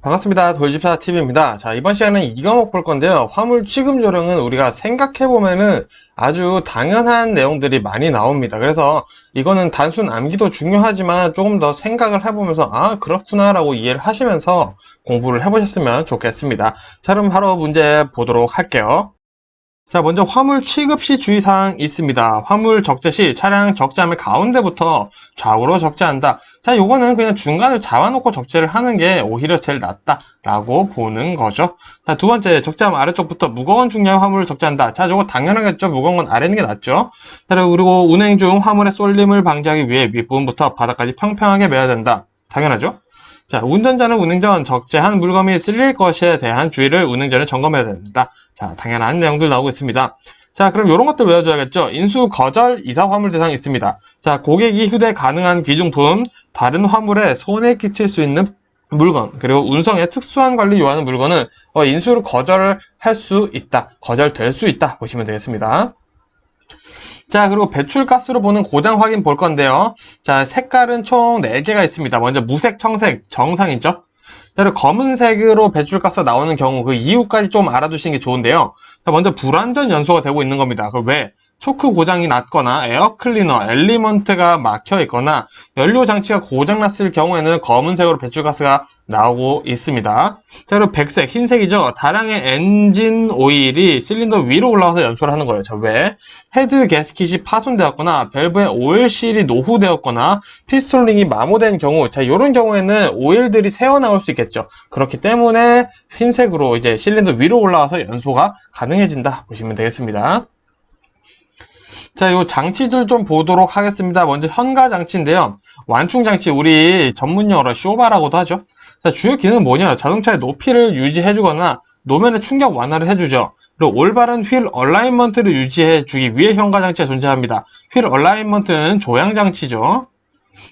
반갑습니다. 돌집사TV입니다. 자, 이번 시간은 이 과목 볼 건데요. 화물 취급 요령은 우리가 생각해보면은 아주 당연한 내용들이 많이 나옵니다. 그래서 이거는 단순 암기도 중요하지만 조금 더 생각을 해보면서 그렇구나 라고 이해를 하시면서 공부를 해보셨으면 좋겠습니다. 자, 그럼 바로 문제 보도록 할게요. 자, 먼저 화물 취급 시 주의사항 있습니다. 화물 적재 시 차량 적재함의 가운데부터 좌우로 적재한다. 자, 요거는 그냥 중간을 잡아놓고 적재를 하는 게 오히려 제일 낫다라고 보는 거죠. 자, 두 번째, 적재함 아래쪽부터 무거운 중량의 화물을 적재한다. 자, 요거 당연하겠죠. 무거운 건 아래 있는 게 낫죠. 자, 그리고 운행 중 화물의 쏠림을 방지하기 위해 윗부분부터 바닥까지 평평하게 매야 된다. 당연하죠. 자, 운전자는 운행 전 적재한 물건이 쓸릴 것에 대한 주의를 운행 전에 점검해야 된다. 자, 당연한 내용들 나오고 있습니다. 자, 그럼 이런 것들 외워줘야겠죠. 인수, 거절, 이사 화물 대상이 있습니다. 자, 고객이 휴대 가능한 귀중품, 다른 화물에 손해 끼칠 수 있는 물건, 그리고 운송에 특수한 관리 요하는 물건은 인수를 거절을 할 수 있다. 거절될 수 있다. 보시면 되겠습니다. 자, 그리고 배출가스로 보는 고장 확인 볼 건데요. 자, 색깔은 총 4개가 있습니다. 먼저 무색, 청색, 정상이죠. 그리고 검은색으로 배출가스가 나오는 경우 그 이유까지 좀 알아두시는 게 좋은데요. 자, 먼저 불완전 연소가 되고 있는 겁니다. 그 왜? 초크 고장이 났거나 에어클리너, 엘리먼트가 막혀 있거나 연료 장치가 고장났을 경우에는 검은색으로 배출가스가 나오고 있습니다. 자, 그리고 백색, 흰색이죠. 다량의 엔진 오일이 실린더 위로 올라와서 연소를 하는 거예요. 자, 왜? 헤드 게스킷이 파손되었거나 밸브의 오일실이 노후되었거나 피스톨링이 마모된 경우, 자, 이런 경우에는 오일들이 새어나올 수 있겠죠. 그렇기 때문에 흰색으로 이제 실린더 위로 올라와서 연소가 가능해진다 보시면 되겠습니다. 자, 요 장치들 좀 보도록 하겠습니다. 먼저 현가 장치인데요. 완충 장치, 우리 전문용어로 쇼바라고도 하죠. 자, 주요 기능은 뭐냐? 자동차의 높이를 유지해주거나 노면의 충격 완화를 해주죠. 그리고 올바른 휠 얼라인먼트를 유지해주기 위해 현가 장치가 존재합니다. 휠 얼라인먼트는 조향 장치죠.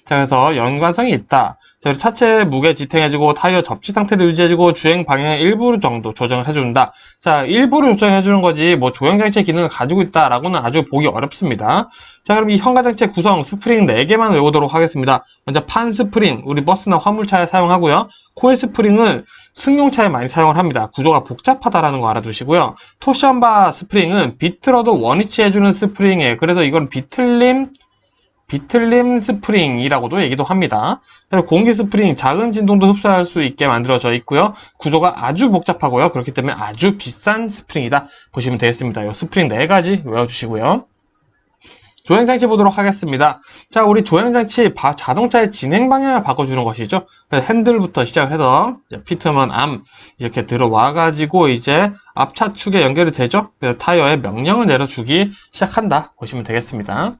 자, 그래서 연관성이 있다. 자, 그리고 차체 무게 지탱해주고 타이어 접지 상태를 유지해주고 주행 방향의 일부 정도 조정을 해준다. 자, 일부를 조정해주는 거지 뭐 조향장치의 기능을 가지고 있다라고는 아주 보기 어렵습니다. 자, 그럼 이 현가장치의 구성 스프링 4개만 외우도록 하겠습니다. 먼저 판 스프링, 우리 버스나 화물차에 사용하고요. 코일 스프링은 승용차에 많이 사용을 합니다. 구조가 복잡하다라는 거 알아두시고요. 토션바 스프링은 비틀어도 원위치해주는 스프링이에요. 그래서 이건 비틀림 스프링이라고도 얘기도 합니다. 공기 스프링, 작은 진동도 흡수할 수 있게 만들어져 있고요. 구조가 아주 복잡하고요. 그렇기 때문에 아주 비싼 스프링이다 보시면 되겠습니다. 이 스프링 4가지 외워주시고요. 조향장치 보도록 하겠습니다. 자, 우리 조향장치 자동차의 진행 방향을 바꿔주는 것이죠. 핸들부터 시작해서 피트먼 암 이렇게 들어와가지고 이제 앞차축에 연결이 되죠. 그래서 타이어에 명령을 내려주기 시작한다 보시면 되겠습니다.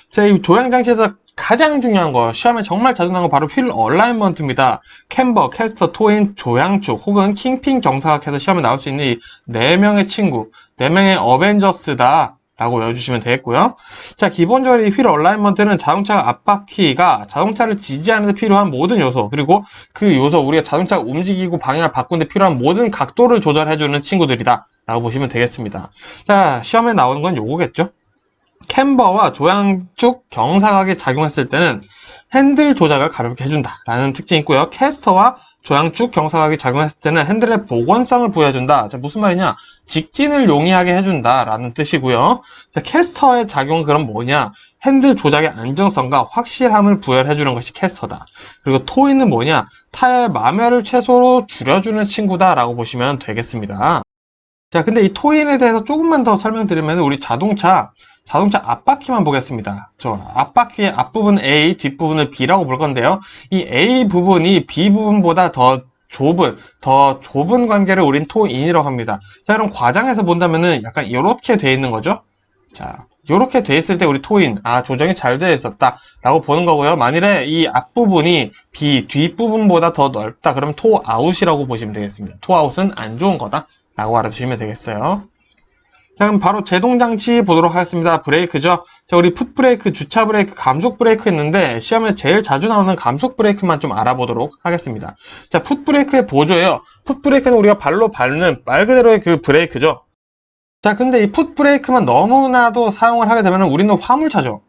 자, 이 조향장치에서 가장 중요한 거, 시험에 정말 자주 나오는 거 바로 휠 얼라인먼트입니다. 캠버, 캐스터, 토인, 조향축, 혹은 킹핑 경사각해서 시험에 나올 수 있는 이 4명의 친구, 4명의 어벤져스다 라고 외워주시면 되겠고요. 자, 기본적으로 이 휠 얼라인먼트는 자동차 앞바퀴가 자동차를 지지하는 데 필요한 모든 요소, 그리고 그 요소, 우리가 자동차가 움직이고 방향을 바꾸는 데 필요한 모든 각도를 조절해주는 친구들이다 라고 보시면 되겠습니다. 자, 시험에 나오는 건 요거겠죠. 캠버와 조향축 경사각이 작용했을 때는 핸들 조작을 가볍게 해준다 라는 특징이 있고요. 캐스터와 조향축 경사각이 작용했을 때는 핸들의 복원성을 부여해준다. 자, 무슨 말이냐? 직진을 용이하게 해준다 라는 뜻이고요. 자, 캐스터의 작용은 그럼 뭐냐? 핸들 조작의 안정성과 확실함을 부여해주는 것이 캐스터다. 그리고 토이는 뭐냐? 타이어의 마멸을 최소로 줄여주는 친구다 라고 보시면 되겠습니다. 자, 근데 이 토인에 대해서 조금만 더 설명드리면 우리 자동차 앞바퀴만 보겠습니다. 앞바퀴의 앞부분 A, 뒷부분을 B라고 볼 건데요. 이 A 부분이 B 부분보다 더 좁은 관계를 우린 토인이라고 합니다. 자, 그럼 과장해서 본다면은 약간 이렇게 돼 있는 거죠. 자, 이렇게 돼 있을 때 우리 토인, 조정이 잘 되어 있었다 라고 보는 거고요. 만일에 이 앞부분이 B, 뒷부분보다 더 넓다 그러면 토아웃이라고 보시면 되겠습니다. 토아웃은 안 좋은 거다 라고 알아두시면 되겠어요. 자, 그럼 바로 제동장치 보도록 하겠습니다. 브레이크죠. 자, 우리 풋브레이크, 주차 브레이크, 감속 브레이크 있는데 시험에 제일 자주 나오는 감속 브레이크만 좀 알아보도록 하겠습니다. 자, 풋브레이크의 보조예요. 풋브레이크는 우리가 발로 밟는 말 그대로의 그 브레이크죠. 자, 근데 이 풋브레이크만 너무나도 사용을 하게 되면 우리는 화물차죠.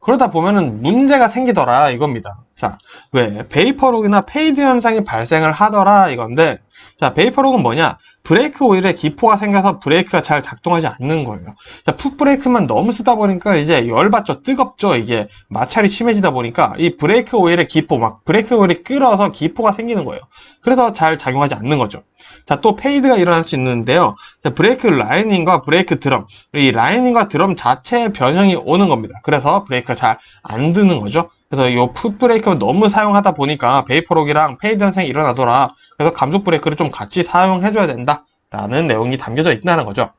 그러다 보면은 문제가 생기더라 이겁니다. 자, 왜? 베이퍼록이나 페이드 현상이 발생을 하더라 이건데, 자, 베이퍼록은 뭐냐? 브레이크 오일에 기포가 생겨서 브레이크가 잘 작동하지 않는 거예요. 자, 풋브레이크만 너무 쓰다 보니까 이제 열받죠. 뜨겁죠. 이게 마찰이 심해지다 보니까 이 브레이크 오일의 기포, 막 브레이크 오일이 끓어서 기포가 생기는 거예요. 그래서 잘 작용하지 않는 거죠. 자, 또 페이드가 일어날 수 있는데요. 자, 브레이크 라이닝과 브레이크 드럼, 이 라이닝과 드럼 자체의 변형이 오는 겁니다. 그래서 브레이크가 잘 안 드는 거죠. 그래서 이 풋브레이크를 너무 사용하다 보니까 베이퍼록이랑 페이드 현상이 일어나더라. 그래서 감속 브레이크를 좀 같이 사용해줘야 된다 라는 내용이 담겨져 있다는 거죠.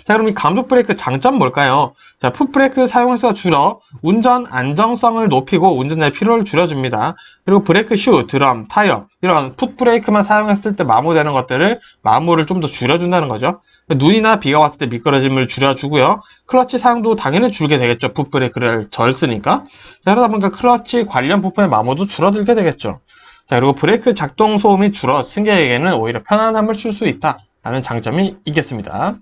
자, 그럼 이 감속 브레이크 장점 뭘까요? 자, 풋브레이크 사용해서 줄여 운전 안정성을 높이고 운전자의 피로를 줄여줍니다. 그리고 브레이크 슈, 드럼, 타이어 이런 풋브레이크만 사용했을 때 마모되는 것들을 마모를 좀 더 줄여준다는 거죠. 눈이나 비가 왔을 때 미끄러짐을 줄여주고요. 클러치 사용도 당연히 줄게 되겠죠. 풋브레이크를 절 쓰니까. 자, 그러다 보니까 클러치 관련 부품의 마모도 줄어들게 되겠죠. 자, 그리고 브레이크 작동 소음이 줄어 승객에게는 오히려 편안함을 줄 수 있다라는 장점이 있겠습니다.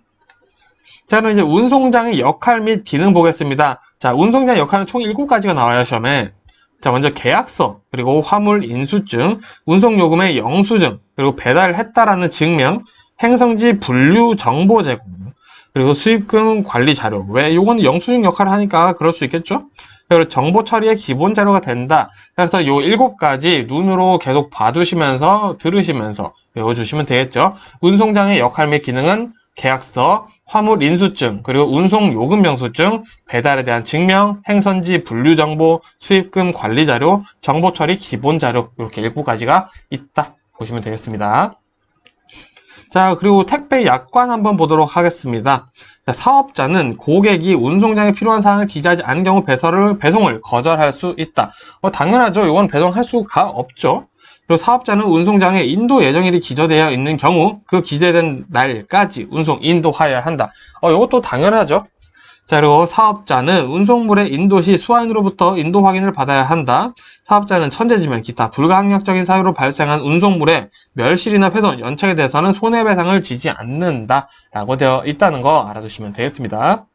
자, 그럼 이제 운송장의 역할 및 기능 보겠습니다. 자, 운송장의 역할은 총 7가지가 나와요, 시험에. 자, 먼저 계약서, 그리고 화물 인수증, 운송요금의 영수증, 그리고 배달했다라는 증명, 행성지 분류 정보 제공, 그리고 수입금 관리 자료. 왜? 요거는 영수증 역할을 하니까 그럴 수 있겠죠? 그리고 정보 처리의 기본 자료가 된다. 그래서 요 7가지 눈으로 계속 봐두시면서, 들으시면서 외워주시면 되겠죠? 운송장의 역할 및 기능은 계약서, 화물 인수증, 그리고 운송 요금 영수증, 배달에 대한 증명, 행선지 분류 정보, 수입금 관리 자료, 정보 처리 기본 자료 이렇게 7가지가 있다 보시면 되겠습니다. 자, 그리고 택배 약관 한번 보도록 하겠습니다. 자, 사업자는 고객이 운송장에 필요한 사항을 기재하지 않은 경우 배송을 거절할 수 있다. 당연하죠. 이건 배송할 수가 없죠. 그리고 사업자는 운송장에 인도 예정일이 기재되어 있는 경우 그 기재된 날까지 운송 인도하여야 한다. 이것도 당연하죠. 자, 그리고 사업자는 운송물의 인도 시 수화인으로부터 인도 확인을 받아야 한다. 사업자는 천재지면 기타 불가항력적인 사유로 발생한 운송물의 멸실이나 훼손, 연착에 대해서는 손해배상을 지지 않는다 라고 되어 있다는 거 알아두시면 되겠습니다.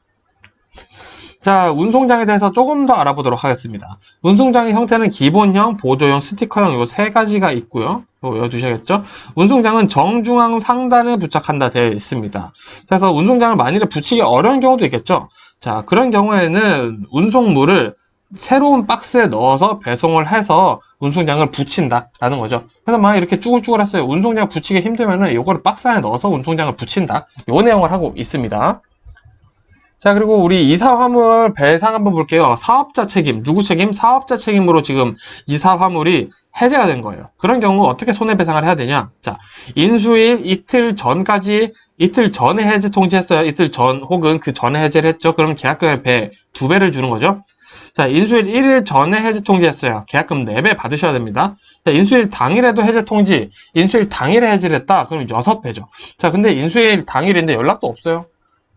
자, 운송장에 대해서 조금 더 알아보도록 하겠습니다. 운송장의 형태는 기본형, 보조형, 스티커형 요 3가지가 있고요. 외워두셔야겠죠? 운송장은 정중앙 상단에 부착한다 되어 있습니다. 그래서 운송장을 만일에 붙이기 어려운 경우도 있겠죠? 자, 그런 경우에는 운송물을 새로운 박스에 넣어서 배송을 해서 운송장을 붙인다라는 거죠. 그래서 막 이렇게 쭈글쭈글 했어요. 운송장 붙이기 힘들면은 요거를 박스 안에 넣어서 운송장을 붙인다. 요 내용을 하고 있습니다. 자, 그리고 우리 이사 화물 배상 한번 볼게요. 사업자 책임, 누구 책임? 사업자 책임으로 지금 이사 화물이 해제가 된 거예요. 그런 경우 어떻게 손해배상을 해야 되냐? 자, 인수일 이틀 전까지, 이틀 전에 해제 통지했어요. 이틀 전 혹은 그 전에 해제를 했죠. 그럼 계약금의 2배를 주는 거죠. 자, 인수일 1일 전에 해제 통지했어요. 계약금 4배 받으셔야 됩니다. 자, 인수일 당일에도 해제 통지, 인수일 당일에 해제를 했다. 그럼 6배죠. 자, 근데 인수일 당일인데 연락도 없어요.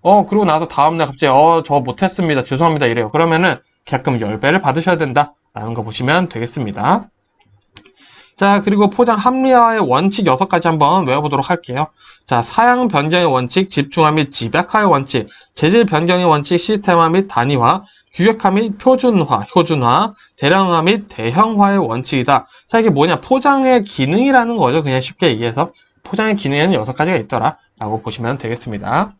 그러고 나서 다음날 갑자기, 저 못했습니다. 죄송합니다. 이래요. 그러면은 계약금 10배를 받으셔야 된다. 라는 거 보시면 되겠습니다. 자, 그리고 포장 합리화의 원칙 6가지 한번 외워보도록 할게요. 자, 사양 변경의 원칙, 집중화 및 집약화의 원칙, 재질 변경의 원칙, 시스템화 및 단위화, 규격화 및 표준화, 효준화, 대량화 및 대형화의 원칙이다. 자, 이게 뭐냐? 포장의 기능이라는 거죠. 그냥 쉽게 얘기해서. 포장의 기능에는 6가지가 있더라. 라고 보시면 되겠습니다.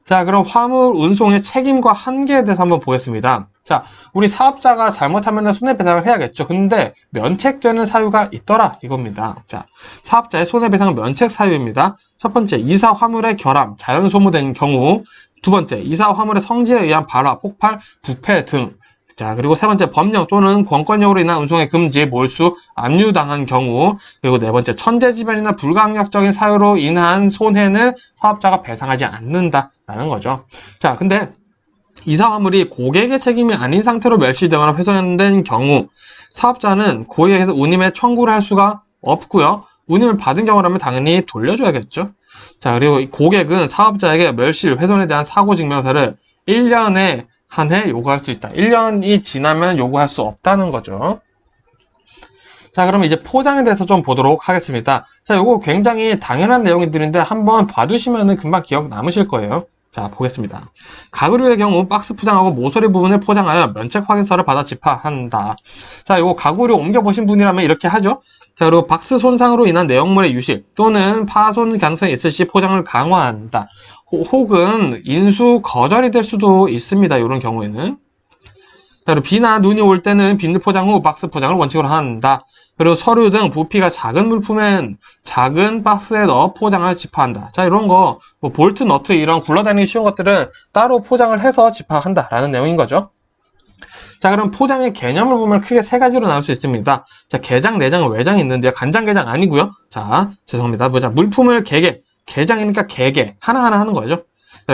자, 그럼 화물 운송의 책임과 한계에 대해서 한번 보겠습니다. 자, 우리 사업자가 잘못하면 손해배상을 해야겠죠. 근데 면책되는 사유가 있더라 이겁니다. 자, 사업자의 손해배상은 면책 사유입니다. 첫 번째, 이사 화물의 결함, 자연 소모된 경우. 두 번째, 이사 화물의 성질에 의한 발화, 폭발, 부패 등. 자, 그리고 세 번째, 법령 또는 권권력으로 인한 운송의 금지, 몰수, 압류당한 경우. 그리고 네 번째, 천재지변이나 불가항력적인 사유로 인한 손해는 사업자가 배상하지 않는다라는 거죠. 자, 근데 이사 화물이 고객의 책임이 아닌 상태로 멸실되거나 훼손된 경우 사업자는 고객에게서 운임에 청구를 할 수가 없고요. 운임을 받은 경우라면 당연히 돌려줘야겠죠. 자, 그리고 고객은 사업자에게 멸실, 훼손에 대한 사고증명서를 1년에 한 해 요구할 수 있다. 1년이 지나면 요구할 수 없다는 거죠. 자, 그럼 이제 포장에 대해서 좀 보도록 하겠습니다. 자, 요거 굉장히 당연한 내용들인데 한번 봐두시면은 금방 기억 남으실 거예요. 자, 보겠습니다. 가구류의 경우 박스 포장하고 모서리 부분을 포장하여 면책 확인서를 받아 집하한다. 자, 요거 가구류 옮겨보신 분이라면 이렇게 하죠. 자, 그리고 박스 손상으로 인한 내용물의 유실 또는 파손 가능성이 있을 시 포장을 강화한다. 혹은 인수 거절이 될 수도 있습니다. 이런 경우에는. 자, 그리고 비나 눈이 올 때는 비닐 포장 후 박스 포장을 원칙으로 한다. 그리고 서류 등 부피가 작은 물품엔 작은 박스에 넣어 포장을 집하한다. 자, 이런 거, 뭐 볼트, 너트 이런 굴러다니기 쉬운 것들은 따로 포장을 해서 집하한다라는 내용인 거죠. 자, 그럼 포장의 개념을 보면 크게 세 가지로 나눌 수 있습니다. 자, 게장, 내장, 외장이 있는데요. 간장게장 아니고요. 자, 죄송합니다. 보자. 물품을 개개, 게장이니까 개개 하나하나 하는 거죠.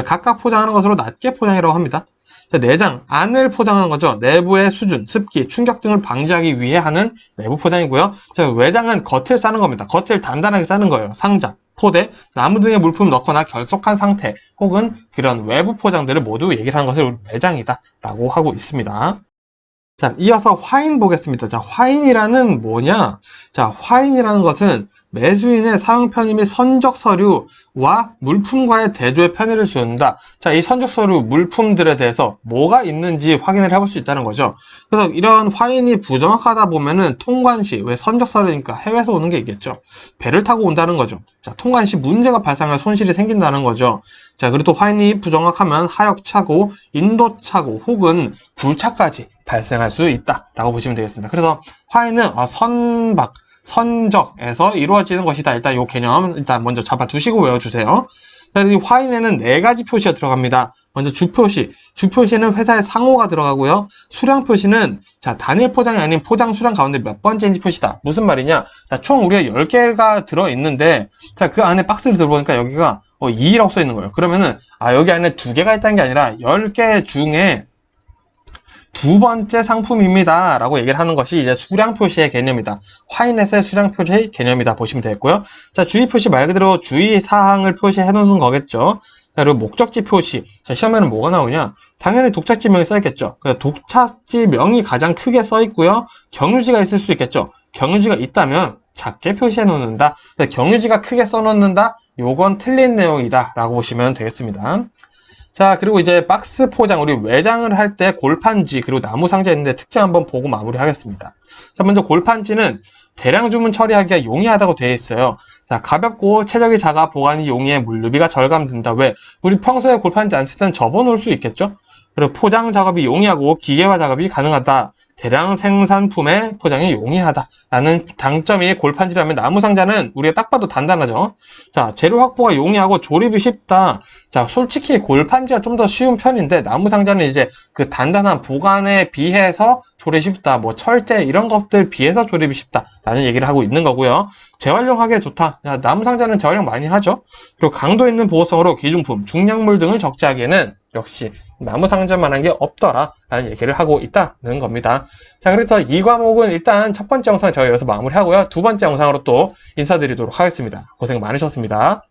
각각 포장하는 것으로 낱개 포장이라고 합니다. 자, 내장, 안을 포장하는 거죠. 내부의 수준, 습기, 충격 등을 방지하기 위해 하는 내부 포장이고요. 자, 외장은 겉을 싸는 겁니다. 겉을 단단하게 싸는 거예요. 상자, 포대, 나무 등의 물품을 넣거나 결속한 상태 혹은 그런 외부 포장들을 모두 얘기를 하는 것을 외장이다 라고 하고 있습니다. 자, 이어서 화인 보겠습니다. 자, 화인이라는 뭐냐? 자, 화인이라는 것은 매수인의 사용 편의 및 선적 서류와 물품과의 대조의 편의를 주는다. 자, 이 선적 서류, 물품들에 대해서 뭐가 있는지 확인을 해볼 수 있다는 거죠. 그래서 이런 화인이 부정확하다 보면은 통관시, 왜 선적 서류니까 해외에서 오는 게 있겠죠. 배를 타고 온다는 거죠. 자, 통관시 문제가 발생할 손실이 생긴다는 거죠. 자, 그리고 또 화인이 부정확하면 하역차고, 인도차고, 혹은 불차까지 발생할 수 있다라고 보시면 되겠습니다. 그래서 화인은 선박, 선적에서 이루어지는 것이다. 일단 이 개념 일단 먼저 잡아두시고 외워주세요. 자, 이 화인에는 네 가지 표시가 들어갑니다. 먼저 주표시, 주표시는 회사의 상호가 들어가고요. 수량 표시는 자, 단일 포장이 아닌 포장 수량 가운데 몇 번째인지 표시다. 무슨 말이냐? 자, 총 우리가 10개가 들어있는데 자, 그 안에 박스를 들어보니까 여기가 2라고 써 있는 거예요. 그러면은 여기 안에 2개가 있다는 게 아니라 10개 중에 두 번째 상품입니다 라고 얘기를 하는 것이 이제 수량 표시의 개념이다. 화인에서의 수량 표시의 개념이다 보시면 되겠고요. 자, 주의 표시 말 그대로 주의 사항을 표시해 놓는 거겠죠. 자, 그리고 목적지 표시. 자, 시험에는 뭐가 나오냐? 당연히 독착지명이 써 있겠죠. 독착지명이 가장 크게 써 있고요. 경유지가 있을 수 있겠죠. 경유지가 있다면 작게 표시해 놓는다. 경유지가 크게 써 놓는다. 요건 틀린 내용이다 라고 보시면 되겠습니다. 자, 그리고 이제 박스 포장, 우리 외장을 할 때 골판지, 그리고 나무 상자 있는데 특징 한번 보고 마무리 하겠습니다. 자, 먼저 골판지는 대량 주문 처리하기가 용이하다고 되어 있어요. 자, 가볍고 체력이 작아 보관이 용이해 물류비가 절감된다. 왜? 우리 평소에 골판지 안 쓸 때는 접어놓을 수 있겠죠? 그리고 포장 작업이 용이하고 기계화 작업이 가능하다. 대량 생산품의 포장이 용이하다라는 장점이 골판지라면 나무 상자는 우리가 딱 봐도 단단하죠. 자, 재료 확보가 용이하고 조립이 쉽다. 자, 솔직히 골판지가 좀 더 쉬운 편인데 나무 상자는 이제 그 단단한 보관에 비해서 조립이 쉽다. 뭐 철제 이런 것들 비해서 조립이 쉽다라는 얘기를 하고 있는 거고요. 재활용하기에 좋다. 야, 나무 상자는 재활용 많이 하죠. 그리고 강도 있는 보호성으로 기중품, 중량물 등을 적재하기에는 역시 나무 상자만한 게 없더라 라는 얘기를 하고 있다는 겁니다. 자, 그래서 이 과목은 일단 첫 번째 영상 저희 여기서 마무리하고요. 두 번째 영상으로 또 인사드리도록 하겠습니다. 고생 많으셨습니다.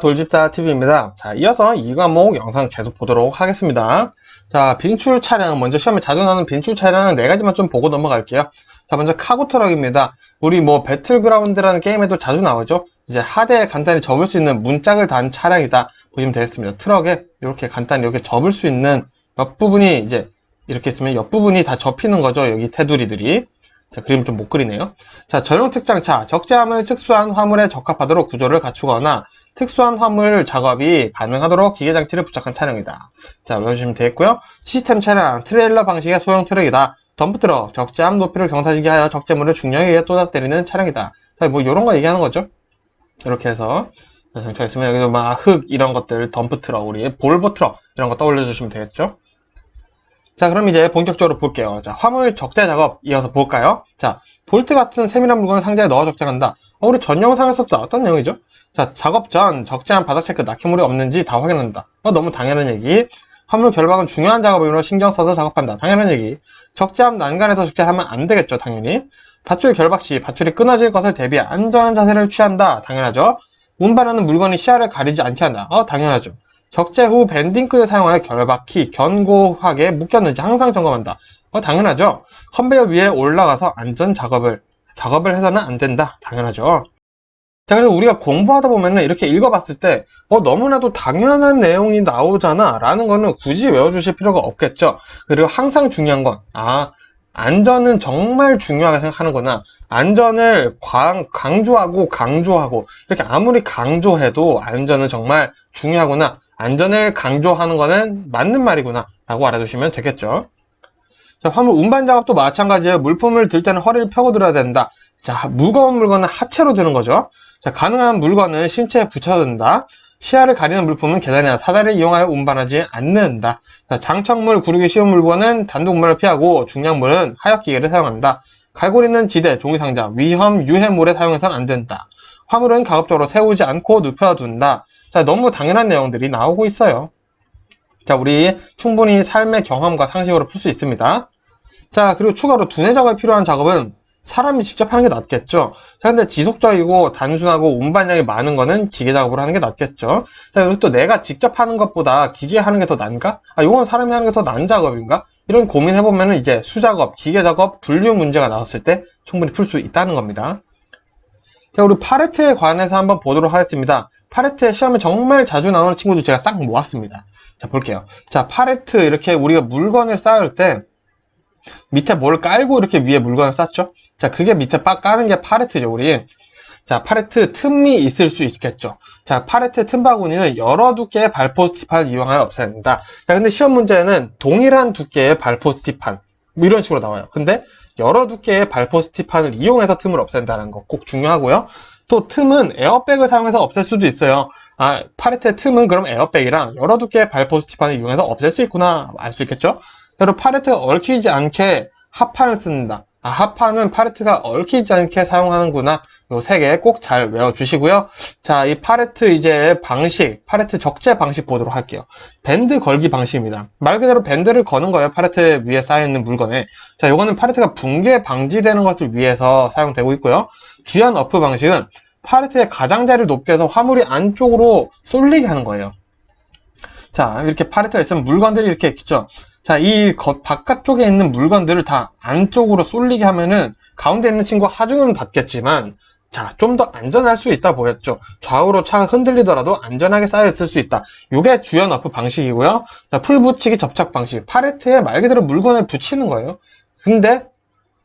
돌집사 TV입니다. 자, 이어서 이 과목 영상 계속 보도록 하겠습니다. 자, 빈출 차량, 먼저 시험에 자주 나오는 빈출 차량 네 가지만 좀 보고 넘어갈게요. 자, 먼저 카고 트럭입니다. 우리 뭐 배틀그라운드라는 게임에도 자주 나오죠. 이제 하대에 간단히 접을 수 있는 문짝을 단 차량이다 보시면 되겠습니다. 트럭에 이렇게 간단히 이렇게 접을 수 있는 옆부분이 이제 이렇게 있으면 옆부분이 다 접히는 거죠. 여기 테두리들이. 자, 그림 좀 못 그리네요. 자, 전용 특장차, 적재함을 특수한 화물에 적합하도록 구조를 갖추거나 특수한 화물 작업이 가능하도록 기계장치를 부착한 차량이다. 자, 외워주시면 되겠고요. 시스템 차량, 트레일러 방식의 소형 트럭이다. 덤프트럭, 적재함 높이를 경사지게 하여 적재물을 중량에 의해 또닥 때리는 차량이다. 자, 뭐 이런 거 얘기하는 거죠. 이렇게 해서 장치가 있으면 여기도 막 흙 이런 것들, 덤프트럭, 우리 볼보 트럭 이런 거 떠올려 주시면 되겠죠. 자, 그럼 이제 본격적으로 볼게요. 자, 화물 적재 작업 이어서 볼까요? 자, 볼트 같은 세밀한 물건을 상자에 넣어 적재한다. 우리 전 영상에서도 나왔던 내용이죠. 자, 작업 전 적재한 바닥 체크, 낙히물이 없는지 다 확인한다. 너무 당연한 얘기. 화물 결박은 중요한 작업이므로 신경 써서 작업한다. 당연한 얘기. 적재함 난간에서 적재하면 안 되겠죠, 당연히. 밧줄 결박 시 밧줄이 끊어질 것을 대비해 안전한 자세를 취한다. 당연하죠. 운반하는 물건이 시야를 가리지 않게 한다. 당연하죠. 적재 후 밴딩끈을 사용하여 결박키 견고하게 묶였는지 항상 점검한다. 당연하죠. 컨베이어 위에 올라가서 안전 작업을 해서는 안 된다. 당연하죠. 자, 그래서 우리가 공부하다 보면은 이렇게 읽어봤을 때, 너무나도 당연한 내용이 나오잖아. 라는 거는 굳이 외워주실 필요가 없겠죠. 그리고 항상 중요한 건, 안전은 정말 중요하게 생각하는구나. 안전을 강조하고, 이렇게 아무리 강조해도 안전은 정말 중요하구나. 안전을 강조하는 거는 맞는 말이구나. 라고 알아두시면 되겠죠. 자, 화물 운반 작업도 마찬가지예요. 물품을 들 때는 허리를 펴고 들어야 된다. 자, 무거운 물건은 하체로 드는 거죠. 자, 가능한 물건은 신체에 붙여서 든다. 시야를 가리는 물품은 계단이나 사다리를 이용하여 운반하지 않는다. 자, 장착물, 구르기 쉬운 물건은 단독 운반을 피하고 중량물은 하역 기계를 사용한다. 갈고리는 지대, 종이상자, 위험, 유해물에 사용해서는 안 된다. 화물은 가급적으로 세우지 않고 눕혀둔다. 자, 너무 당연한 내용들이 나오고 있어요. 자, 우리 충분히 삶의 경험과 상식으로 풀 수 있습니다. 자, 그리고 추가로 두뇌 작업이 필요한 작업은 사람이 직접 하는 게 낫겠죠. 자, 근데 지속적이고 단순하고 운반량이 많은 거는 기계 작업으로 하는 게 낫겠죠. 자, 그래서 또 내가 직접 하는 것보다 기계 하는 게 더 난가? 이건 사람이 하는 게 더 난 작업인가? 이런 고민해보면은 이제 수작업, 기계 작업, 분류 문제가 나왔을 때 충분히 풀 수 있다는 겁니다. 자, 우리 파레트에 관해서 한번 보도록 하겠습니다. 파레트에 시험에 정말 자주 나오는 친구들 제가 싹 모았습니다. 자, 볼게요. 자, 파레트 이렇게 우리가 물건을 쌓을 때 밑에 뭘 깔고 이렇게 위에 물건을 쌓죠? 자, 그게 밑에 까는 게 파레트죠, 우리. 자, 파레트 틈이 있을 수 있겠죠. 자, 파레트 틈 바구니는 여러 두께의 발포 스티판을 이용하여 없앤다. 자, 근데 시험 문제는 동일한 두께의 발포 스티판 뭐 이런 식으로 나와요. 근데 여러 두께의 발포 스티판을 이용해서 틈을 없앤다는 거 꼭 중요하고요. 또 틈은 에어백을 사용해서 없앨 수도 있어요. 파레트의 틈은 그럼 에어백이랑 여러 두께의 발포 스티판을 이용해서 없앨 수 있구나 알 수 있겠죠. 그리고 파레트가 얽히지 않게 합판을 쓴다. 합판은 파레트가 얽히지 않게 사용하는구나. 요 세 개 꼭 잘 외워주시고요. 자, 이 파레트 이제 방식, 파레트 적재 방식 보도록 할게요. 밴드 걸기 방식입니다. 말 그대로 밴드를 거는 거예요. 파레트 위에 쌓여있는 물건에. 자, 요거는 파레트가 붕괴 방지되는 것을 위해서 사용되고 있고요. 주연 어프 방식은 파레트의 가장자리를 높게 해서 화물이 안쪽으로 쏠리게 하는 거예요. 자, 이렇게 파레트가 있으면 물건들이 이렇게 있죠. 자, 이 바깥쪽에 있는 물건들을 다 안쪽으로 쏠리게 하면은 가운데 있는 친구 하중은 받겠지만, 자, 좀 더 안전할 수 있다 보였죠. 좌우로 차가 흔들리더라도 안전하게 쌓여있을 수 있다. 이게 주연 어프 방식이고요. 자, 풀 붙이기 접착 방식. 파레트에 말 그대로 물건을 붙이는 거예요. 근데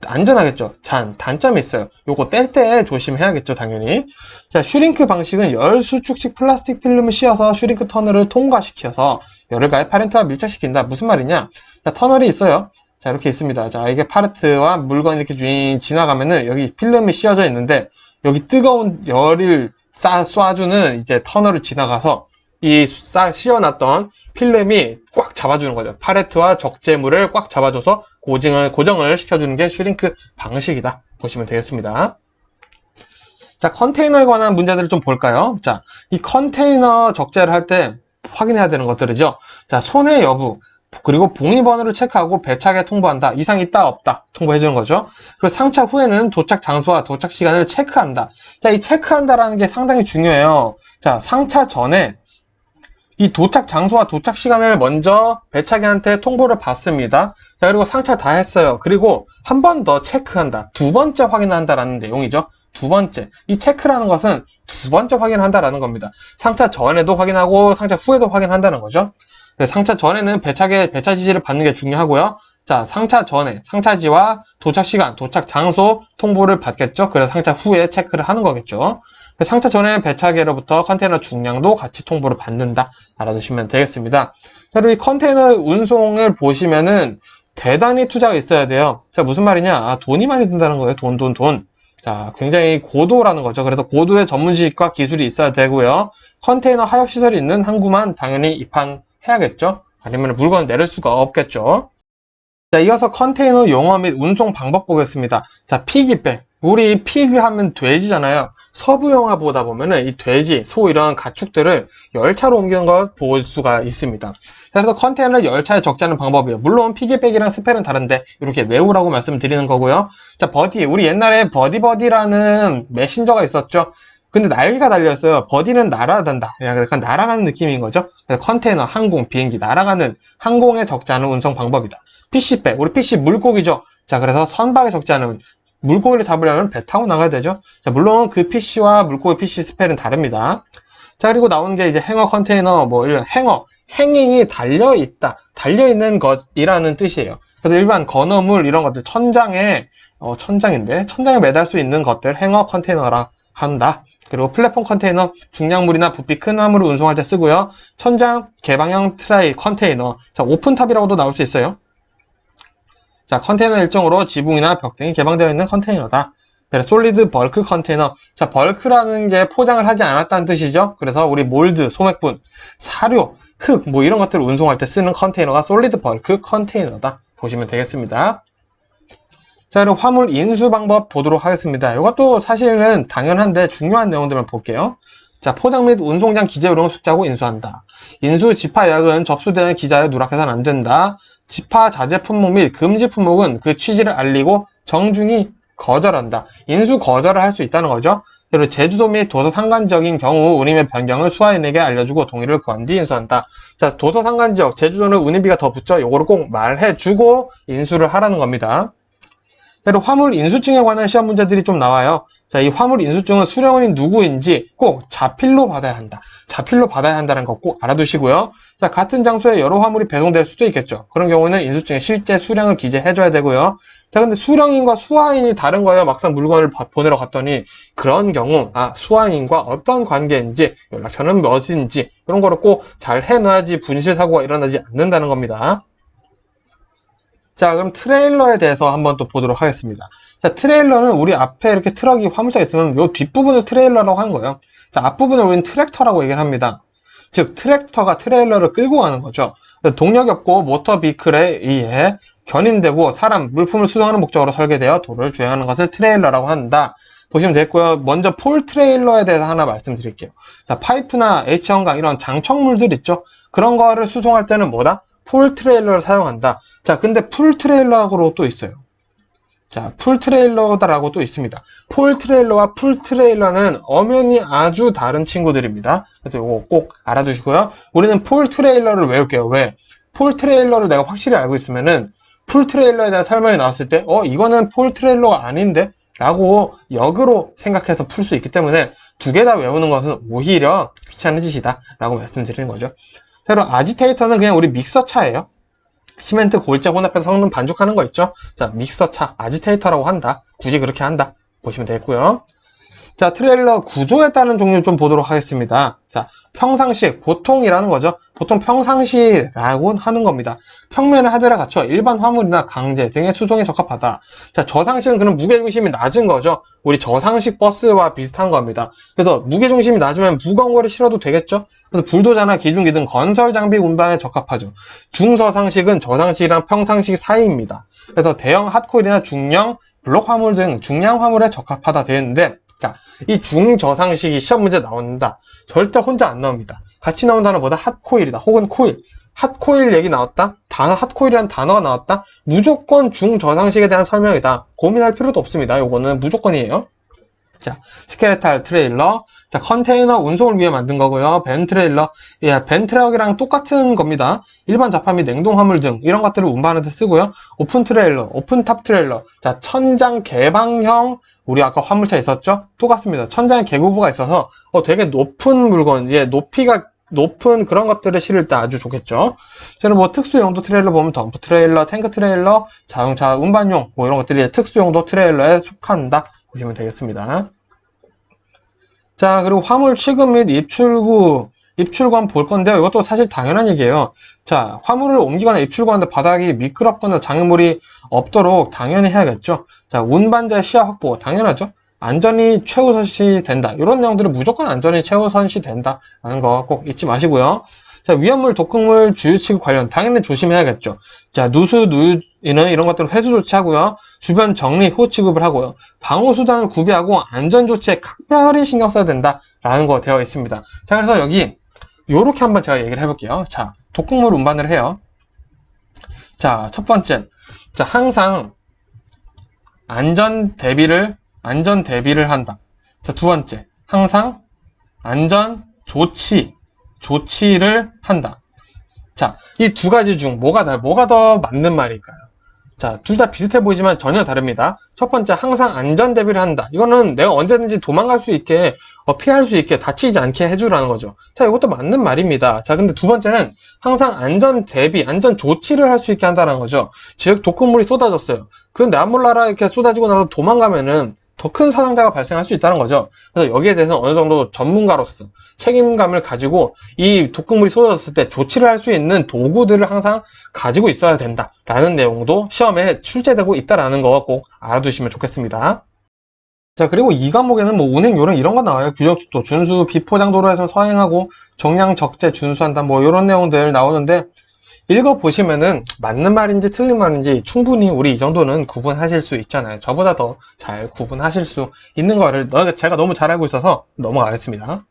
안전하겠죠. 단점이 있어요. 요거 뗄 때 조심해야겠죠, 당연히. 자, 슈링크 방식은 열 수축식 플라스틱 필름을 씌워서 슈링크 터널을 통과시켜서 열을 가해 파레트와 밀착시킨다. 무슨 말이냐? 자, 터널이 있어요. 자, 이렇게 있습니다. 자, 이게 파레트와 물건이 이렇게 지나가면은 여기 필름이 씌워져 있는데 여기 뜨거운 열을 쏴주는 이제 터널을 지나가서 이 씌워놨던 필름이 꽉 잡아주는 거죠. 파레트와 적재물을 꽉 잡아줘서 고정을 시켜주는 게 슈링크 방식이다. 보시면 되겠습니다. 자, 컨테이너에 관한 문제들을 좀 볼까요? 자, 이 컨테이너 적재를 할 때 확인해야 되는 것들이죠. 자, 손해 여부, 그리고 봉의번호를 체크하고 배착에 통보한다. 이상 있다 없다 통보해주는 거죠. 그리고 상차 후에는 도착 장소와 도착 시간을 체크한다. 자, 이 체크한다라는 게 상당히 중요해요. 자, 상차 전에 이 도착 장소와 도착 시간을 먼저 배차기한테 통보를 받습니다. 자, 그리고 상차 다 했어요. 그리고 한 번 더 체크한다. 두 번째 확인한다라는 내용이죠. 두 번째. 이 체크라는 것은 두 번째 확인한다라는 겁니다. 상차 전에도 확인하고 상차 후에도 확인한다는 거죠. 상차 전에는 배차 지시를 받는 게 중요하고요. 자, 상차 전에 상차지와 도착 시간, 도착 장소 통보를 받겠죠. 그래서 상차 후에 체크를 하는 거겠죠. 상차 전에 배차계로부터 컨테이너 중량도 같이 통보를 받는다. 알아두시면 되겠습니다. 자, 그리고 이 컨테이너 운송을 보시면은 대단히 투자가 있어야 돼요. 자, 무슨 말이냐? 돈이 많이 든다는 거예요. 돈. 자, 굉장히 고도라는 거죠. 그래서 고도의 전문 지식과 기술이 있어야 되고요. 컨테이너 하역 시설이 있는 항구만 당연히 입항해야겠죠. 아니면 물건 내릴 수가 없겠죠. 자, 이어서 컨테이너 용어 및 운송 방법 보겠습니다. 자, 피기백. 우리 피그 하면 돼지잖아요. 서부 영화 보다 보면은 이 돼지, 소 이런 가축들을 열차로 옮기는 걸 볼 수가 있습니다. 자, 그래서 컨테이너를 열차에 적재하는 방법이에요. 물론 피기백이랑 스펠은 다른데 이렇게 외우라고 말씀드리는 거고요. 자, 버디. 우리 옛날에 버디라는 메신저가 있었죠. 근데 날개가 달렸어요. 버디는 날아간다. 약간 날아가는 느낌인 거죠. 그래서 컨테이너, 항공, 비행기, 날아가는 항공에 적재하는 운송 방법이다. PC백. 우리 PC 물고기죠. 자, 그래서 선박에 적재하는 물고기를 잡으려면 배 타고 나가야 되죠. 자, 물론 그 PC와 물고기 PC 스펠은 다릅니다. 자, 그리고 나오는 게 이제 행어 컨테이너, 뭐 이런 행잉이 달려있다, 달려있는 것이라는 뜻이에요. 그래서 일반 건어물 이런 것들, 천장에 매달 수 있는 것들 행어 컨테이너라 한다. 그리고 플랫폼 컨테이너, 중량물이나 부피 큰 화물을 운송할 때 쓰고요. 천장 개방형 트라이 컨테이너, 자, 오픈탑이라고도 나올 수 있어요. 자, 컨테이너 일정으로 지붕이나 벽 등이 개방되어 있는 컨테이너다. 그래서 솔리드 벌크 컨테이너. 자, 벌크라는 게 포장을 하지 않았다는 뜻이죠. 그래서 우리 몰드, 소맥분, 사료, 흙, 뭐 이런 것들을 운송할 때 쓰는 컨테이너가 솔리드 벌크 컨테이너다. 보시면 되겠습니다. 자, 그리고 화물 인수 방법 보도록 하겠습니다. 이것도 사실은 당연한데 중요한 내용들만 볼게요. 자, 포장 및 운송장 기재 요령을 숙지하고 인수한다. 인수 집화 예약은 접수되는 기자에 누락해서는 안 된다. 집화 자재 품목 및 금지 품목은 그 취지를 알리고 정중히 거절한다. 인수 거절을 할 수 있다는 거죠. 그리고 제주도 및 도서 상간지역인 경우 운임의 변경을 수화인에게 알려주고 동의를 구한 뒤 인수한다. 자, 도서 상간지역, 제주도는 운임비가 더 붙죠. 요거를 꼭 말해주고 인수를 하라는 겁니다. 그리고 화물 인수증에 관한 시험 문제들이 좀 나와요. 자, 이 화물 인수증은 수령원이 누구인지 꼭 자필로 받아야 한다. 자필로 받아야 한다는 거 꼭 알아두시고요. 자, 같은 장소에 여러 화물이 배송될 수도 있겠죠. 그런 경우에는 인수증에 실제 수령을 기재해줘야 되고요. 자, 근데 수령인과 수화인이 다른 거예요. 막상 물건을 보내러 갔더니 그런 경우 수화인과 어떤 관계인지, 연락처는 몇인지 이런 거를 꼭 잘 해놔야지 분실사고가 일어나지 않는다는 겁니다. 자, 그럼 트레일러에 대해서 한번 또 보도록 하겠습니다. 자, 트레일러는 우리 앞에 이렇게 트럭이 화물차가 있으면 이 뒷부분을 트레일러라고 하는 거예요. 자, 앞부분을 우리는 트랙터라고 얘기를 합니다. 즉, 트랙터가 트레일러를 끌고 가는 거죠. 동력이 없고 모터 비클에 의해 견인되고 사람, 물품을 수송하는 목적으로 설계되어 도로를 주행하는 것을 트레일러라고 한다. 보시면 되겠고요. 먼저 폴 트레일러에 대해서 하나 말씀드릴게요. 자, 파이프나 H형강 이런 장척물들 있죠. 그런 거를 수송할 때는 뭐다? 폴 트레일러를 사용한다. 자, 근데 풀 트레일러라고 또 있어요. 자, 풀 트레일러다라고 또 있습니다. 폴 트레일러와 풀 트레일러는 엄연히 아주 다른 친구들입니다. 그래서 이거 꼭 알아두시고요. 우리는 폴 트레일러를 외울게요. 왜? 폴 트레일러를 내가 확실히 알고 있으면은 풀 트레일러에 대한 설명이 나왔을 때, 이거는 폴 트레일러가 아닌데? 라고 역으로 생각해서 풀 수 있기 때문에 두 개 다 외우는 것은 오히려 귀찮은 짓이다. 라고 말씀드리는 거죠. 자, 그리고 아지테이터는 그냥 우리 믹서차예요. 시멘트 골재 혼합해서 성능 반죽하는 거 있죠? 자, 믹서차, 아지테이터라고 한다. 굳이 그렇게 한다. 보시면 되겠고요. 자, 트레일러 구조에 따른 종류 좀 보도록 하겠습니다. 자, 평상식, 보통이라는 거죠. 보통 평상시라고 하는 겁니다. 평면에 하드를 갖춰 일반 화물이나 강제 등의 수송에 적합하다. 자, 저상식은 그런 무게중심이 낮은 거죠. 우리 저상식 버스와 비슷한 겁니다. 그래서 무게중심이 낮으면 무거운 거를 실어도 되겠죠? 그래서 불도저나 기중기 등 건설 장비 운반에 적합하죠. 중저상식은 저상식이랑 평상식 사이입니다. 그래서 대형 핫코일이나 중형 블록 화물 등 중량 화물에 적합하다 되어 있는데, 자, 이 중저상식이 시험 문제 나온다. 절대 혼자 안 나옵니다. 같이 나온 단어보다 핫코일이다. 혹은 코일. 핫코일 얘기 나왔다. 핫코일이라는 단어가 나왔다. 무조건 중저상식에 대한 설명이다. 고민할 필요도 없습니다. 요거는 무조건이에요. 자, 스켈레탈 트레일러. 자, 컨테이너 운송을 위해 만든 거고요. 벤 트레일러. 예, 벤 트럭이랑 똑같은 겁니다. 일반 잡화 및 냉동 화물 등 이런 것들을 운반하는 데 쓰고요. 오픈 트레일러, 오픈 탑 트레일러. 자, 천장 개방형, 우리 아까 화물차 있었죠? 똑같습니다. 천장에 개구부가 있어서 되게 높은 물건, 높이가 높은 그런 것들을 실을 때 아주 좋겠죠. 저는 뭐 특수 용도 트레일러 보면 덤프 트레일러, 탱크 트레일러, 자동차 운반용 뭐 이런 것들이 특수 용도 트레일러에 속한다 보시면 되겠습니다. 자, 그리고 화물 취급 및 입출구한 볼 건데요. 이것도 사실 당연한 얘기예요. 자, 화물을 옮기거나 입출구하는데 바닥이 미끄럽거나 장애물이 없도록 당연히 해야겠죠. 자, 운반자의 시야 확보 당연하죠. 안전이 최우선시 된다. 이런 내용들은 무조건 안전이 최우선시 된다라는 거 꼭 잊지 마시고요. 자, 위험물, 독극물, 주유 취급 관련 당연히 조심해야겠죠. 자, 누수, 누유는 이런 것들은 회수 조치하고요. 주변 정리 후 취급을 하고요. 방호 수단을 구비하고 안전 조치에 각별히 신경 써야 된다라는 거 되어 있습니다. 자, 그래서 여기 요렇게 한번 제가 얘기를 해볼게요. 자, 독극물 운반을 해요. 자, 첫 번째, 자, 항상 안전 대비를 한다. 자, 두 번째, 항상 안전 조치를 한다. 자, 이 두 가지 중 뭐가 더 맞는 말일까요? 자, 둘 다 비슷해 보이지만 전혀 다릅니다. 첫 번째, 항상 안전 대비를 한다. 이거는 내가 언제든지 도망갈 수 있게, 피할 수 있게, 다치지 않게 해주라는 거죠. 자, 이것도 맞는 말입니다. 자, 근데 두 번째는 항상 안전 대비, 안전 조치를 할 수 있게 한다는 거죠. 즉, 독극물이 쏟아졌어요. 그 내 몰라라 이렇게 쏟아지고 나서 도망가면은 더 큰 사상자가 발생할 수 있다는 거죠. 그래서 여기에 대해서 어느 정도 전문가로서 책임감을 가지고 이 독극물이 쏟아졌을 때 조치를 할 수 있는 도구들을 항상 가지고 있어야 된다라는 내용도 시험에 출제되고 있다라는 거 꼭 알아두시면 좋겠습니다. 자, 그리고 이 과목에는 뭐 운행 요령 이런 거 나와요. 규정속도 준수, 비포장 도로에서 서행하고 정량 적재 준수한다 뭐 이런 내용들 나오는데 읽어보시면은 맞는 말인지 틀린 말인지 충분히 우리 이 정도는 구분하실 수 있잖아요. 저보다 더 잘 구분하실 수 있는 거를 제가 너무 잘 알고 있어서 넘어가겠습니다.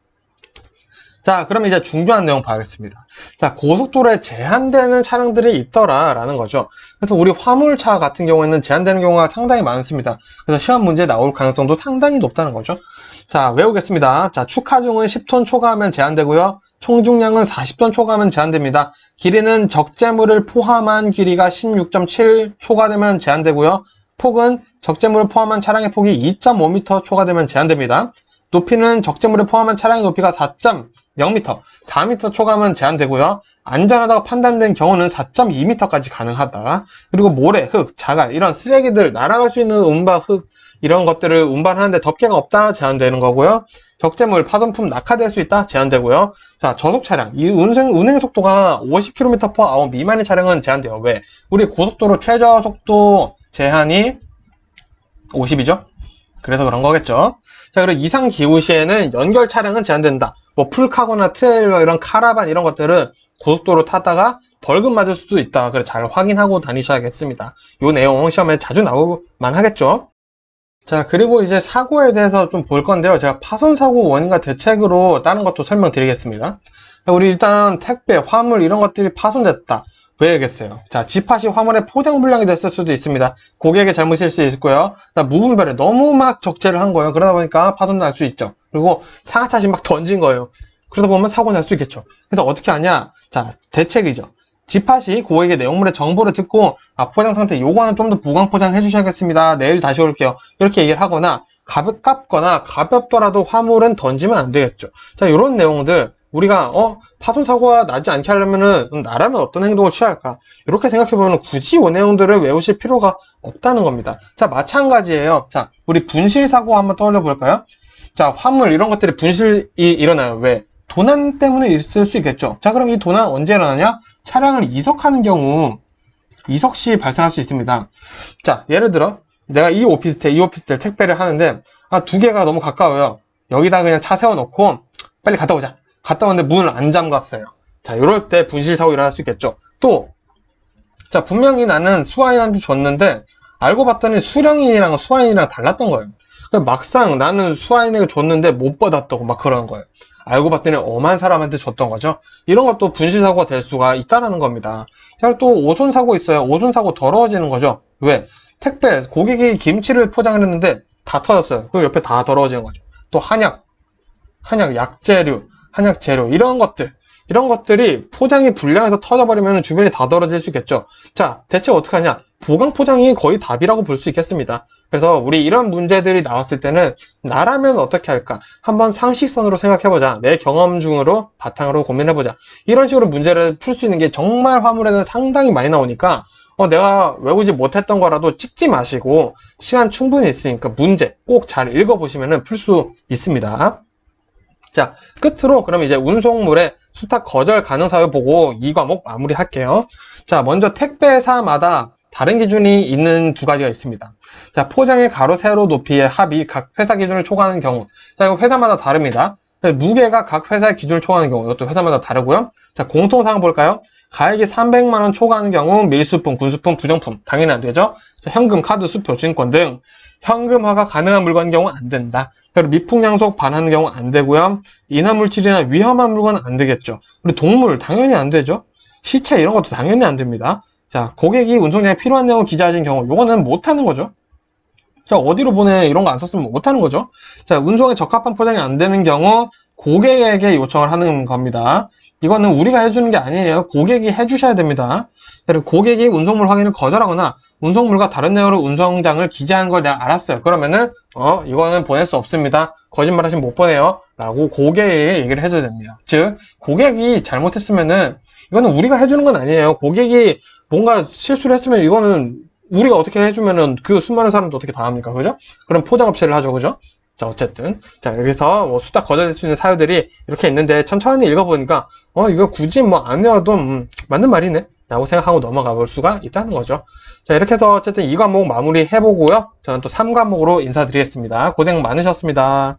자, 그럼 이제 중요한 내용 봐야겠습니다. 자, 고속도로에 제한되는 차량들이 있더라라는 거죠. 그래서 우리 화물차 같은 경우에는 제한되는 경우가 상당히 많습니다. 그래서 시험 문제에 나올 가능성도 상당히 높다는 거죠. 자, 외우겠습니다. 자, 축하중은 10톤 초과하면 제한되고요. 총중량은 40톤 초과하면 제한됩니다. 길이는 적재물을 포함한 길이가 16.7 초과되면 제한되고요. 폭은 적재물을 포함한 차량의 폭이 2.5m 초과되면 제한됩니다. 높이는 적재물을 포함한 차량의 높이가 4.0m, 4m 초과하면 제한되고요. 안전하다고 판단된 경우는 4.2m까지 가능하다. 그리고 모래, 흙, 자갈 이런 쓰레기들 날아갈 수 있는 운반, 흙 이런 것들을 운반하는데 덮개가 없다 제한되는 거고요. 적재물, 파손품 낙하될 수 있다 제한되고요. 자, 저속 차량, 이 운행 속도가 50km/h 미만의 차량은 제한돼요. 왜? 우리 고속도로 최저 속도 제한이 50이죠? 그래서 그런 거겠죠. 자, 그리고 이상 기후 시에는 연결 차량은 제한된다. 뭐 풀카고나 트레일러 이런 카라반 이런 것들은 고속도로 타다가 벌금 맞을 수도 있다. 그래서 잘 확인하고 다니셔야겠습니다. 요 내용 시험에 자주 나오만 하겠죠. 자, 그리고 이제 사고에 대해서 좀 볼 건데요. 제가 파손 사고 원인과 대책으로 다른 것도 설명드리겠습니다. 우리 일단 택배, 화물 이런 것들이 파손됐다. 왜겠어요? 자, 집합이 화물에 포장 불량이 됐을 수도 있습니다. 고객의 잘못일 수 있고요. 무분별해 너무 막 적재를 한 거예요. 그러다 보니까 파손 날 수 있죠. 그리고 상하차시 막 던진 거예요. 그러다 보면 사고 날 수 있겠죠. 그래서 어떻게 하냐? 자, 대책이죠. 집합이 고객의 내용물의 정보를 듣고 포장 상태 요거는 좀 더 보강 포장해 주셔야겠습니다. 내일 다시 올게요. 이렇게 얘기를 하거나 가볍거나 가볍더라도 화물은 던지면 안 되겠죠. 자, 이런 내용들 우리가 파손 사고가 나지 않게 하려면은 나라면 어떤 행동을 취할까? 이렇게 생각해 보면 굳이 이 내용들을 외우실 필요가 없다는 겁니다. 자, 마찬가지예요. 자, 우리 분실 사고 한번 떠올려 볼까요? 자, 화물 이런 것들이 분실이 일어나요. 왜? 도난 때문에 있을 수 있겠죠. 자, 그럼 이 도난 언제 일어나냐? 차량을 이석하는 경우 이석 시 발생할 수 있습니다. 자, 예를 들어 내가 이 오피스텔 택배를 하는데 두 개가 너무 가까워요. 여기다 그냥 차 세워놓고 빨리 갔다 오자. 갔다 왔는데 문을 안 잠갔어요. 자, 이럴 때 분실 사고 일어날 수 있겠죠. 또, 자, 분명히 나는 수화인한테 줬는데 알고 봤더니 수령인이랑 수화인이랑 달랐던 거예요. 막상 나는 수화인에게 줬는데 못 받았다고 막 그러는 거예요. 알고 봤더니 엄한 사람한테 줬던 거죠. 이런 것도 분실사고가 될 수가 있다는 겁니다. 자, 또 오손사고 있어요. 오손사고 더러워지는 거죠. 왜? 택배, 고객이 김치를 포장을 했는데 다 터졌어요. 그럼 옆에 다 더러워지는 거죠. 또 한약, 약재류, 한약재료 이런 것들이 포장이 불량해서 터져버리면 주변이 다 더러질 수 있겠죠. 자, 대체 어떻게 하냐? 보강 포장이 거의 답이라고 볼 수 있겠습니다. 그래서 우리 이런 문제들이 나왔을 때는 나라면 어떻게 할까? 한번 상식선으로 생각해보자. 내 경험 중으로 바탕으로 고민해보자. 이런 식으로 문제를 풀 수 있는 게 정말 화물에는 상당히 많이 나오니까 내가 외우지 못했던 거라도 찍지 마시고 시간 충분히 있으니까 문제 꼭 잘 읽어보시면 풀 수 있습니다. 자, 끝으로 그럼 이제 운송물의 수탁 거절 가능 사유 보고 이 과목 마무리할게요. 자, 먼저 택배사마다 다른 기준이 있는 두 가지가 있습니다. 자, 포장의 가로, 세로, 높이의 합이 각 회사 기준을 초과하는 경우. 자, 이거 회사마다 다릅니다. 무게가 각 회사의 기준을 초과하는 경우. 이것도 회사마다 다르고요. 자, 공통사항 볼까요? 가액이 300만원 초과하는 경우 밀수품, 군수품, 부정품. 당연히 안 되죠. 자, 현금, 카드, 수표, 증권 등 현금화가 가능한 물건인 경우 안 된다. 그리고 미풍양속 반하는 경우 안 되고요. 인화물질이나 위험한 물건은 안 되겠죠. 그리고 동물 당연히 안 되죠. 시체 이런 것도 당연히 안 됩니다. 자, 고객이 운송량에 필요한 내용을 기재하신 경우 요거는 못하는 거죠. 자, 어디로 보내 이런 거 안 썼으면 못하는 거죠. 자, 운송에 적합한 포장이 안 되는 경우 고객에게 요청을 하는 겁니다. 이거는 우리가 해주는 게 아니에요. 고객이 해주셔야 됩니다. 그리고 고객이 운송물 확인을 거절하거나 운송물과 다른 내용으로 운송장을 기재한 걸 내가 알았어요. 그러면은 이거는 보낼 수 없습니다. 거짓말 하시면 못 보내요. 라고 고객에게 얘기를 해줘야 됩니다. 즉 고객이 잘못했으면은 이거는 우리가 해주는 건 아니에요. 고객이 뭔가 실수를 했으면 이거는 우리가 어떻게 해주면은 그 수많은 사람도 어떻게 다 합니까? 그죠? 그럼 포장업체를 하죠. 그죠? 자, 어쨌든. 자, 여기서 수탁 거절될 수 있는 사유들이 이렇게 있는데 천천히 읽어보니까, 이거 굳이 뭐 안 외워도, 맞는 말이네. 라고 생각하고 넘어가 볼 수가 있다는 거죠. 자, 이렇게 해서 어쨌든 2과목 마무리 해보고요. 저는 또 3과목으로 인사드리겠습니다. 고생 많으셨습니다.